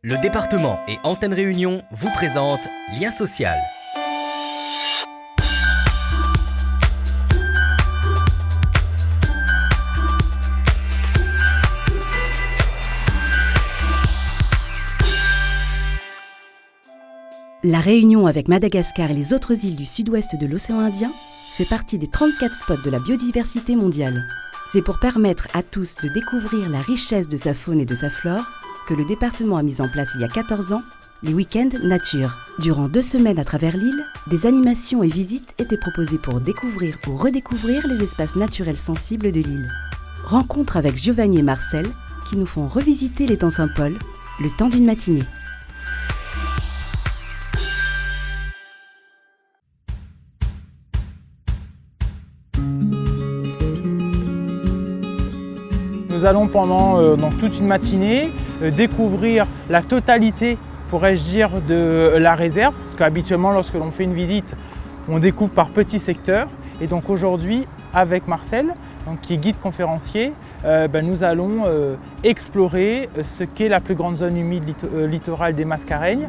Le département et Antenne Réunion vous présentent Lien social. La Réunion avec Madagascar et les autres îles du sud-ouest de l'océan Indien fait partie des 34 spots de la biodiversité mondiale. C'est pour permettre à tous de découvrir la richesse de sa faune et de sa flore que le département a mis en place il y a 14 ans les week-ends nature. Durant 2 semaines à travers l'île, des animations et visites étaient proposées pour découvrir ou redécouvrir les espaces naturels sensibles de l'île. Rencontre avec Giovanni et Marcel qui nous font revisiter l'étang Saint-Paul le temps d'une matinée. Nous allons pendant toute une matinée découvrir la totalité, pourrais-je dire, de la réserve. Parce qu'habituellement, lorsque l'on fait une visite, on découvre par petits secteurs. Et donc aujourd'hui, avec Marcel, qui est guide conférencier, nous allons explorer ce qu'est la plus grande zone humide littorale des Mascareignes.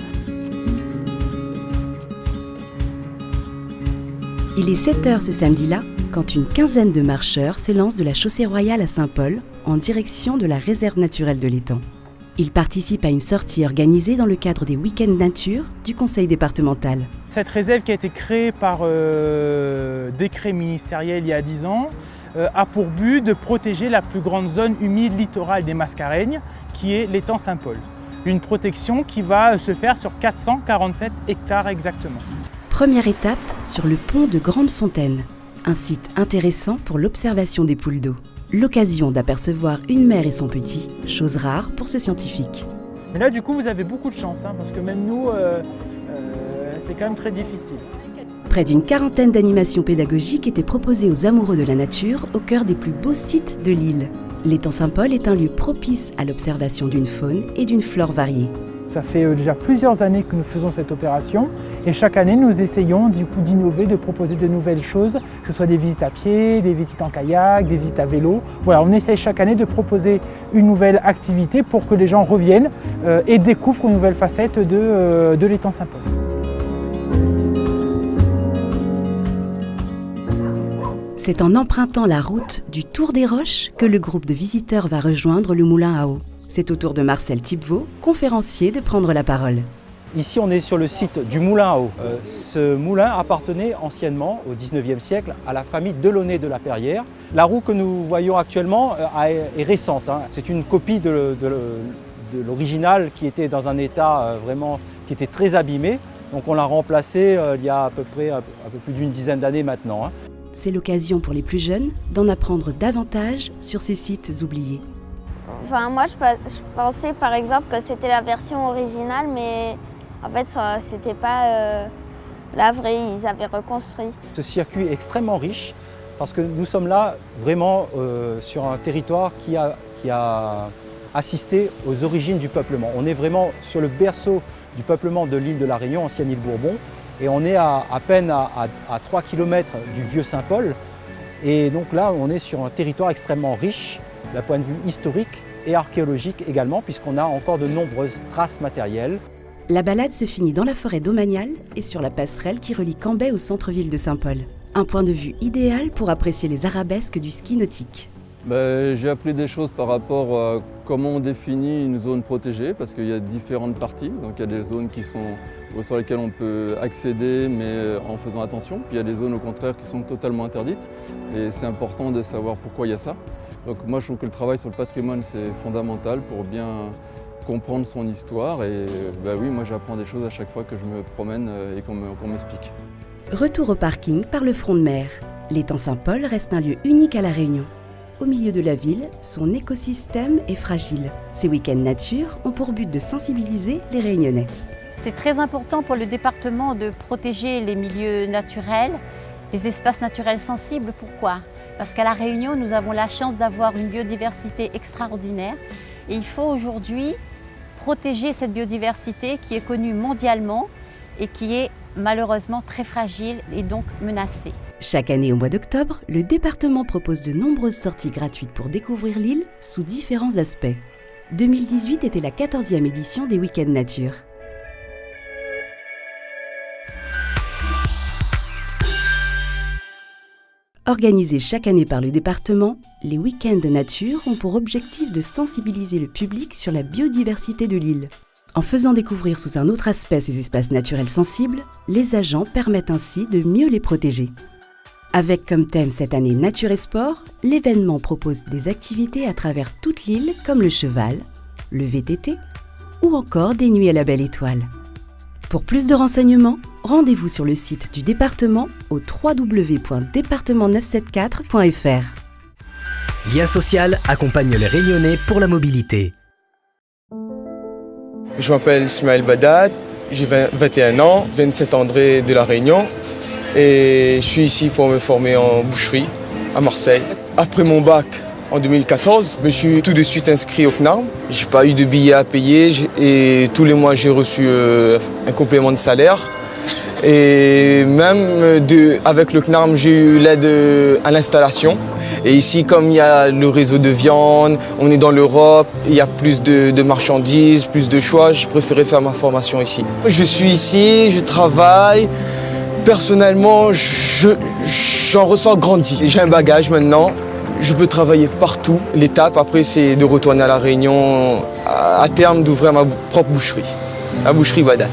Il est 7h ce samedi-là quand une quinzaine de marcheurs s'élancent de la chaussée royale à Saint-Paul en direction de la réserve naturelle de l'étang. Ils participent à une sortie organisée dans le cadre des week-ends nature du conseil départemental. Cette réserve qui a été créée par décret ministériel il y a 10 ans a pour but de protéger la plus grande zone humide littorale des Mascareignes qui est l'étang Saint-Paul. Une protection qui va se faire sur 447 hectares exactement. Première étape sur le pont de Grande Fontaine, un site intéressant pour l'observation des poules d'eau. L'occasion d'apercevoir une mère et son petit, chose rare pour ce scientifique. Mais là du coup vous avez beaucoup de chance, parce que même nous, c'est quand même très difficile. Près d'une quarantaine d'animations pédagogiques étaient proposées aux amoureux de la nature au cœur des plus beaux sites de l'île. L'étang Saint-Paul est un lieu propice à l'observation d'une faune et d'une flore variée. Ça fait déjà plusieurs années que nous faisons cette opération et chaque année nous essayons du coup d'innover, de proposer de nouvelles choses, que ce soit des visites à pied, des visites en kayak, des visites à vélo. Voilà, on essaye chaque année de proposer une nouvelle activité pour que les gens reviennent et découvrent une nouvelle facette de l'étang Saint-Paul. C'est en empruntant la route du Tour des Roches que le groupe de visiteurs va rejoindre le moulin à eau. C'est au tour de Marcel Thibevaux, conférencier, de prendre la parole. Ici, on est sur le site du moulin à eau. Ce moulin appartenait anciennement, au XIXe siècle, à la famille Delaunay de la Perrière. La roue que nous voyons actuellement est récente. C'est une copie de l'original qui était dans un état qui était très abîmé. Donc on l'a remplacé il y a à peu plus d'une dizaine d'années maintenant. C'est l'occasion pour les plus jeunes d'en apprendre davantage sur ces sites oubliés. Enfin, moi, je pensais par exemple que c'était la version originale, mais en fait, c'était pas la vraie, ils avaient reconstruit. Ce circuit est extrêmement riche parce que nous sommes là vraiment sur un territoire qui a assisté aux origines du peuplement. On est vraiment sur le berceau du peuplement de l'île de la Réunion, ancienne île Bourbon, et on est à peine à 3 km du vieux Saint-Paul. Et donc là, on est sur un territoire extrêmement riche d'un point de vue historique et archéologique également, puisqu'on a encore de nombreuses traces matérielles. La balade se finit dans la forêt domaniale et sur la passerelle qui relie Cambrai au centre-ville de Saint-Paul. Un point de vue idéal pour apprécier les arabesques du ski nautique. J'ai appris des choses par rapport à comment on définit une zone protégée, parce qu'il y a différentes parties. Donc il y a des zones sur lesquelles on peut accéder, mais en faisant attention. Puis il y a des zones au contraire qui sont totalement interdites. Et c'est important de savoir pourquoi il y a ça. Donc moi je trouve que le travail sur le patrimoine c'est fondamental pour bien comprendre son histoire et oui, moi j'apprends des choses à chaque fois que je me promène et qu'on m'explique. Retour au parking par le front de mer. L'étang Saint-Paul reste un lieu unique à La Réunion. Au milieu de la ville, son écosystème est fragile. Ces week-ends nature ont pour but de sensibiliser les Réunionnais. C'est très important pour le département de protéger les milieux naturels, les espaces naturels sensibles. Pourquoi ? Parce qu'à La Réunion, nous avons la chance d'avoir une biodiversité extraordinaire et il faut aujourd'hui protéger cette biodiversité qui est connue mondialement et qui est malheureusement très fragile et donc menacée. Chaque année au mois d'octobre, le département propose de nombreuses sorties gratuites pour découvrir l'île sous différents aspects. 2018 était la 14e édition des Week-ends Nature. Organisés chaque année par le département, les Week-ends de Nature ont pour objectif de sensibiliser le public sur la biodiversité de l'île. En faisant découvrir sous un autre aspect ces espaces naturels sensibles, les agents permettent ainsi de mieux les protéger. Avec comme thème cette année Nature et Sport, l'événement propose des activités à travers toute l'île comme le cheval, le VTT ou encore des nuits à la belle étoile. Pour plus de renseignements, rendez-vous sur le site du département au www.département974.fr. Lien social accompagne les Réunionnais pour la mobilité. Je m'appelle Ismaël Badat, j'ai 21 ans, je viens de Saint-André de la Réunion et je suis ici pour me former en boucherie à Marseille. Après mon bac en 2014, je me suis tout de suite inscrit au CNARM. Je n'ai pas eu de billets à payer et tous les mois j'ai reçu un complément de salaire. Et même avec le CNARM, j'ai eu l'aide à l'installation. Et ici, comme il y a le réseau de viande, on est dans l'Europe, il y a plus de marchandises, plus de choix, j'ai préféré faire ma formation ici. Je suis ici, je travaille. Personnellement, j'en ressens grandi. J'ai un bagage maintenant, je peux travailler partout. L'étape après, c'est de retourner à La Réunion, à terme d'ouvrir ma propre boucherie, la boucherie Badat.